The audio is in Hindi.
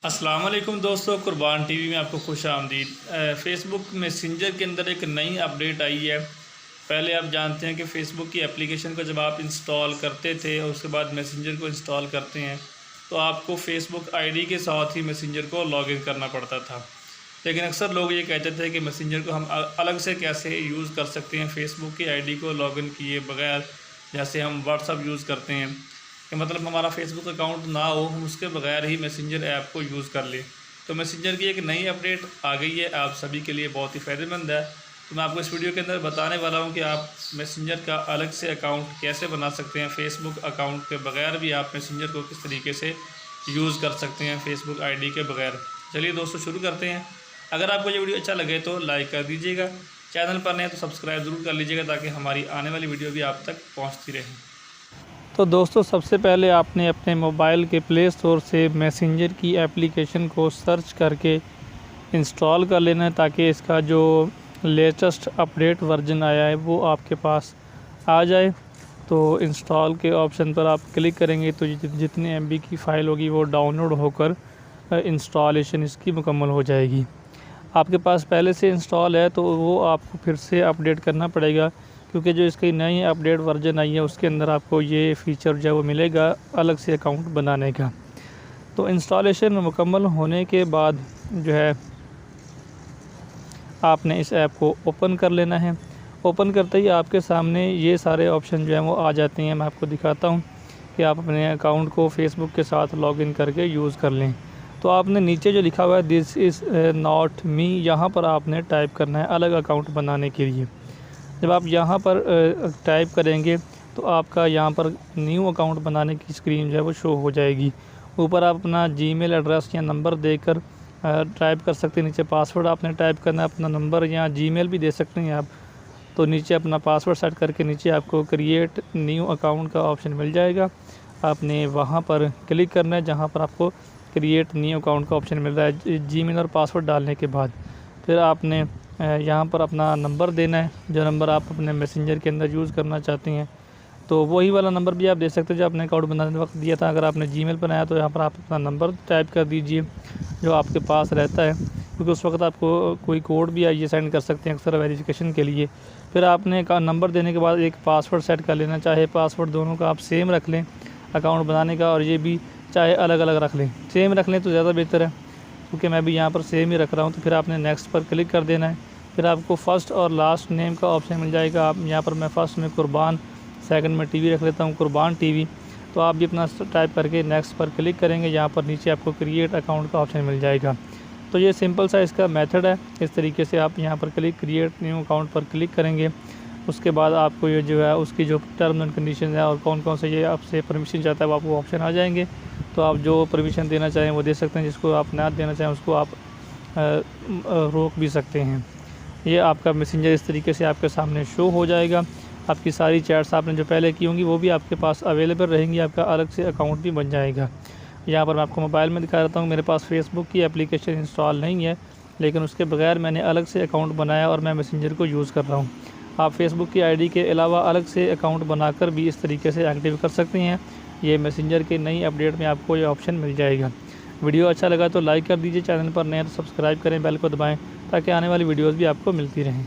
अस्सलाम वालेकुम दोस्तों, कुर्बान टीवी में आपको खुश आमदीद। फ़ेसबुक मैसेंजर के अंदर एक नई अपडेट आई है। पहले आप जानते हैं कि फ़ेसबुक की एप्लीकेशन को जब आप इंस्टॉल करते थे और उसके बाद मैसेंजर को इंस्टॉल करते हैं तो आपको फ़ेसबुक आईडी के साथ ही मैसेंजर को लॉगिन करना पड़ता था। लेकिन अक्सर लोग ये कहते थे कि मैसेंजर को हम अलग से कैसे यूज़ कर सकते हैं फ़ेसबुक की आईडी को लॉगिन किए बगैर, जैसे हम व्हाट्सअप यूज़ करते हैं कि मतलब हमारा फ़ेसबुक अकाउंट ना हो, हम उसके बगैर ही मैसेंजर ऐप को यूज़ कर लें। तो मैसेंजर की एक नई अपडेट आ गई है, आप सभी के लिए बहुत ही फ़ायदेमंद है। तो मैं आपको इस वीडियो के अंदर बताने वाला हूं कि आप मैसेंजर का अलग से अकाउंट कैसे बना सकते हैं। फ़ेसबुक अकाउंट के बगैर भी आप मैसेंजर को किस तरीके से यूज़ कर सकते हैं फ़ेसबुक आईडी के बगैर। चलिए दोस्तों शुरू करते हैं। अगर आपको ये वीडियो अच्छा लगे तो लाइक कर दीजिएगा, चैनल पर नए तो सब्सक्राइब ज़रूर कर लीजिएगा ताकि हमारी आने वाली वीडियो भी आप तक पहुँचती रहे। तो दोस्तों सबसे पहले आपने अपने मोबाइल के प्ले स्टोर से मैसेंजर की एप्लीकेशन को सर्च करके इंस्टॉल कर लेना है ताकि इसका जो लेटेस्ट अपडेट वर्जन आया है वो आपके पास आ जाए। तो इंस्टॉल के ऑप्शन पर आप क्लिक करेंगे तो जितनी एमबी की फ़ाइल होगी वो डाउनलोड होकर इंस्टॉलेशन इसकी मुकम्मल हो जाएगी। आपके पास पहले से इंस्टॉल है तो वो आपको फिर से अपडेट करना पड़ेगा, क्योंकि जो इसकी नई अपडेट वर्जन आई है उसके अंदर आपको ये फ़ीचर जो है वो मिलेगा अलग से अकाउंट बनाने का। तो इंस्टॉलेशन मुकम्मल होने के बाद जो है आपने इस ऐप को ओपन कर लेना है। ओपन करते ही आपके सामने ये सारे ऑप्शन जो हैं वो आ जाते हैं। मैं आपको दिखाता हूँ कि आप अपने अकाउंट को फ़ेसबुक के साथ लॉगिन करके यूज़ कर लें। तो आपने नीचे जो लिखा हुआ है दिस इज़ नॉट मी, यहाँ पर आपने टाइप करना है अलग अकाउंट बनाने के लिए। जब आप यहाँ पर टाइप करेंगे तो आपका यहाँ पर न्यू अकाउंट बनाने की स्क्रीन जो है वो शो हो जाएगी। ऊपर आप अपना जीमेल एड्रेस या नंबर देकर टाइप कर सकते हैं। नीचे पासवर्ड आपने टाइप करना है, अपना नंबर या जीमेल भी दे सकते हैं आप। तो नीचे अपना पासवर्ड सेट करके नीचे आपको क्रिएट न्यू अकाउंट का ऑप्शन मिल जाएगा। आपने वहाँ पर क्लिक करना है जहाँ पर आपको क्रिएट न्यू अकाउंट का ऑप्शन मिल रहा है जीमेल और पासवर्ड डालने के बाद। फिर आपने यहाँ पर अपना नंबर देना है, जो नंबर आप अपने मैसेंजर के अंदर यूज़ करना चाहते हैं। तो वही वाला नंबर भी आप दे सकते हैं जो आपने अकाउंट बनाने वक्त दिया था। अगर आपने जीमेल बनाया तो यहाँ पर आप अपना नंबर टाइप कर दीजिए जो आपके पास रहता है, क्योंकि उस वक्त आपको कोई कोड भी आइए सेंड कर सकते हैं अक्सर वेरिफिकेशन के लिए। फिर आपने नंबर देने के बाद एक पासवर्ड सेट कर लेना, चाहे पासवर्ड दोनों का आप सेम रख लें अकाउंट बनाने का, और ये भी चाहे अलग अलग रख लें। सेम रख लें तो ज़्यादा बेहतर है, क्योंकि मैं भी यहाँ पर सेम ही रख रहा हूँ। तो फिर आपने नेक्स्ट पर क्लिक कर देना है। फिर आपको फ़र्स्ट और लास्ट नेम का ऑप्शन मिल जाएगा। आप यहाँ पर मैं फ़र्स्ट में कुर्बान, सेकंड में टीवी रख लेता हूँ कुर्बान टीवी। तो आप भी अपना टाइप करके नेक्स्ट पर क्लिक करेंगे, यहाँ पर नीचे आपको क्रिएट अकाउंट का ऑप्शन मिल जाएगा। तो ये सिंपल सा इसका मेथड है। इस तरीके से आप यहाँ पर क्रिएट न्यू अकाउंट पर क्लिक करेंगे। उसके बाद आपको ये जो है उसकी जो टर्म एंड कंडीशन है और कौन कौन से ये आपसे परमिशन चाहता है वो आपको ऑप्शन आ जाएंगे। तो आप जो परमिशन देना चाहें वो दे सकते हैं, जिसको आप ना देना चाहें उसको आप रोक भी सकते हैं। ये आपका मैसेंजर इस तरीके से आपके सामने शो हो जाएगा। आपकी सारी चैट्स आपने जो पहले की होंगी वो भी आपके पास अवेलेबल रहेंगी, आपका अलग से अकाउंट भी बन जाएगा। यहाँ पर मैं आपको मोबाइल में दिखा देता हूँ। मेरे पास फ़ेसबुक की एप्लीकेशन इंस्टॉल नहीं है, लेकिन उसके बगैर मैंने अलग से अकाउंट बनाया और मैं मैसेंजर को यूज़ कर रहा हूँ। आप फेसबुक की आईडी के अलावा अलग से अकाउंट बनाकर भी इस तरीके से एक्टिव कर सकते हैं। ये मैसेंजर के नई अपडेट में आपको ये ऑप्शन मिल जाएगा। वीडियो अच्छा लगा तो लाइक कर दीजिए, चैनल पर नए तो सब्सक्राइब करें, बेल को दबाएं ताकि आने वाली वीडियोस भी आपको मिलती रहें।